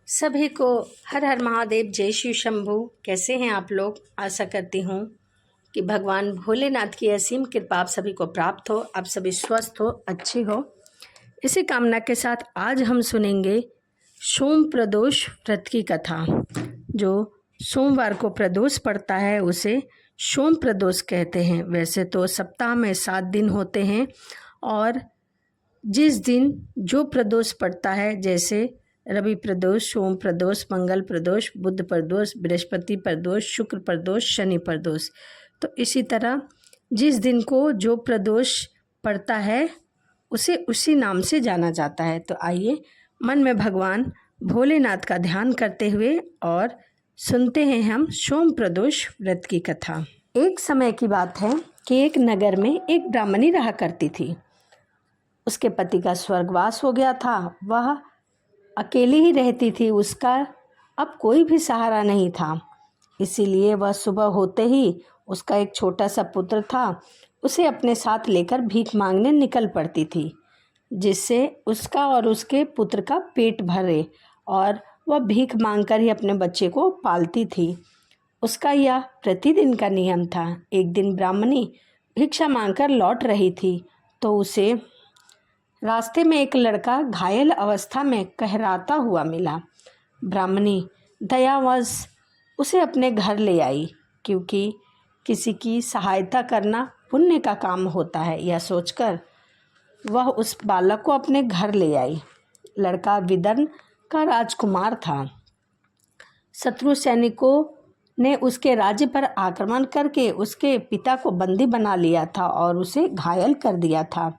सभी को हर हर महादेव, जय शिव शंभू। कैसे हैं आप लोग? आशा करती हूँ कि भगवान भोलेनाथ की असीम कृपा आप सभी को प्राप्त हो, आप सभी स्वस्थ हो, अच्छे हो। इसी कामना के साथ आज हम सुनेंगे सोम प्रदोष व्रत की कथा। जो सोमवार को प्रदोष पड़ता है उसे सोम प्रदोष कहते हैं। वैसे तो सप्ताह में 7 दिन होते हैं और जिस दिन जो प्रदोष पड़ता है, जैसे रवि प्रदोष, सोम प्रदोष, मंगल प्रदोष, बुध प्रदोष, बृहस्पति प्रदोष, शुक्र प्रदोष, शनि प्रदोष, तो इसी तरह जिस दिन को जो प्रदोष पड़ता है उसे उसी नाम से जाना जाता है। तो आइए मन में भगवान भोलेनाथ का ध्यान करते हुए और सुनते हैं हम सोम प्रदोष व्रत की कथा। एक समय की बात है कि एक नगर में एक ब्राह्मणी रहा करती थी। उसके पति का स्वर्गवास हो गया था। वह अकेली ही रहती थी। उसका अब कोई भी सहारा नहीं था। इसीलिए वह सुबह होते ही उसका एक छोटा सा पुत्र था, उसे अपने साथ लेकर भीख मांगने निकल पड़ती थी, जिससे उसका और उसके पुत्र का पेट भरे और वह भीख मांगकर ही अपने बच्चे को पालती थी। उसका यह प्रतिदिन का नियम था। एक दिन ब्राह्मणी भिक्षा मांगकर लौट रही थी तो उसे रास्ते में एक लड़का घायल अवस्था में कहराता हुआ मिला। ब्राह्मणी दयावश उसे अपने घर ले आई, क्योंकि किसी की सहायता करना पुण्य का काम होता है। यह सोचकर वह उस बालक को अपने घर ले आई। लड़का विदर्भ का राजकुमार था। शत्रु सैनिकों ने उसके राज्य पर आक्रमण करके उसके पिता को बंदी बना लिया था और उसे घायल कर दिया था,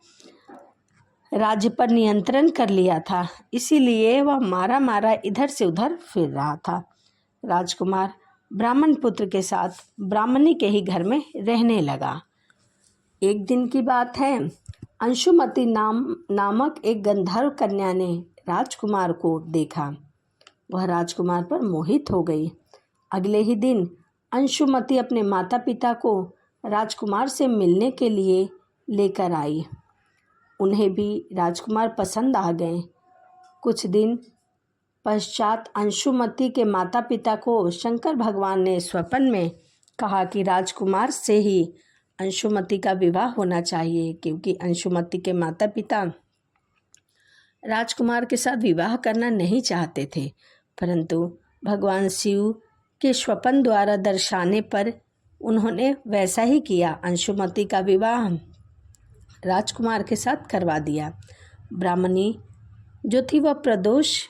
राज्य पर नियंत्रण कर लिया था। इसीलिए वह मारा मारा इधर से उधर फिर रहा था। राजकुमार ब्राह्मण पुत्र के साथ ब्राह्मणी के ही घर में रहने लगा। एक दिन की बात है, अंशुमती नामक एक गंधर्व कन्या ने राजकुमार को देखा। वह राजकुमार पर मोहित हो गई। अगले ही दिन अंशुमती अपने माता पिता को राजकुमार से मिलने के लिए लेकर आई। उन्हें भी राजकुमार पसंद आ गए। कुछ दिन पश्चात अंशुमती के माता पिता को शंकर भगवान ने स्वप्न में कहा कि राजकुमार से ही अंशुमती का विवाह होना चाहिए, क्योंकि अंशुमती के माता पिता राजकुमार के साथ विवाह करना नहीं चाहते थे। परंतु भगवान शिव के स्वप्न द्वारा दर्शाने पर उन्होंने वैसा ही किया। अंशुमती का विवाह राजकुमार के साथ करवा दिया। ब्राह्मणी जो थी वह प्रदोष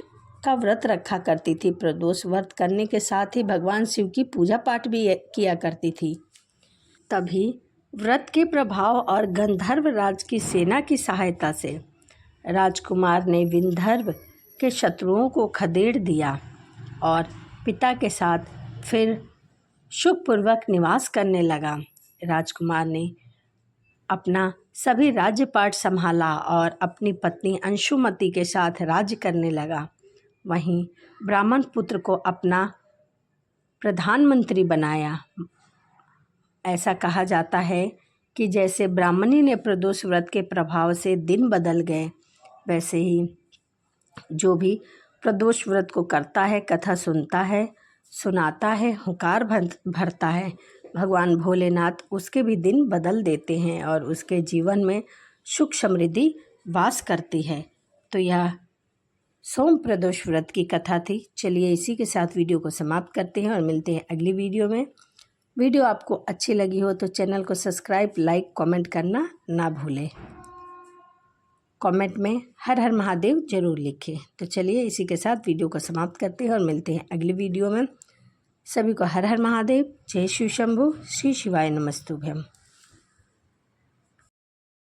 का व्रत रखा करती थी। प्रदोष व्रत करने के साथ ही भगवान शिव की पूजा पाठ भी किया करती थी। तभी व्रत के प्रभाव और गंधर्व राज की सेना की सहायता से राजकुमार ने विंध्यर्व के शत्रुओं को खदेड़ दिया और पिता के साथ फिर सुखपूर्वक निवास करने लगा। राजकुमार ने अपना सभी राज्यपाट संभाला और अपनी पत्नी अंशुमती के साथ राज्य करने लगा। वहीं ब्राह्मण पुत्र को अपना प्रधानमंत्री बनाया। ऐसा कहा जाता है कि जैसे ब्राह्मणी ने प्रदोष व्रत के प्रभाव से दिन बदल गए, वैसे ही जो भी प्रदोष व्रत को करता है, कथा सुनता है, सुनाता है, हुंकार भरता है, भगवान भोलेनाथ उसके भी दिन बदल देते हैं और उसके जीवन में सुख समृद्धि वास करती है। तो यह सोम प्रदोष व्रत की कथा थी। चलिए इसी के साथ वीडियो को समाप्त करते हैं और मिलते हैं अगली वीडियो में। वीडियो आपको अच्छी लगी हो तो चैनल को सब्सक्राइब, लाइक, कमेंट करना ना भूलें। कमेंट में हर हर महादेव जरूर लिखें। तो चलिए इसी के साथ वीडियो को समाप्त करते हैं और मिलते हैं अगली वीडियो में। सभी को हर हर महादेव, जय शिव शंभू, श्री शिवाय नमस्तुभ्यम।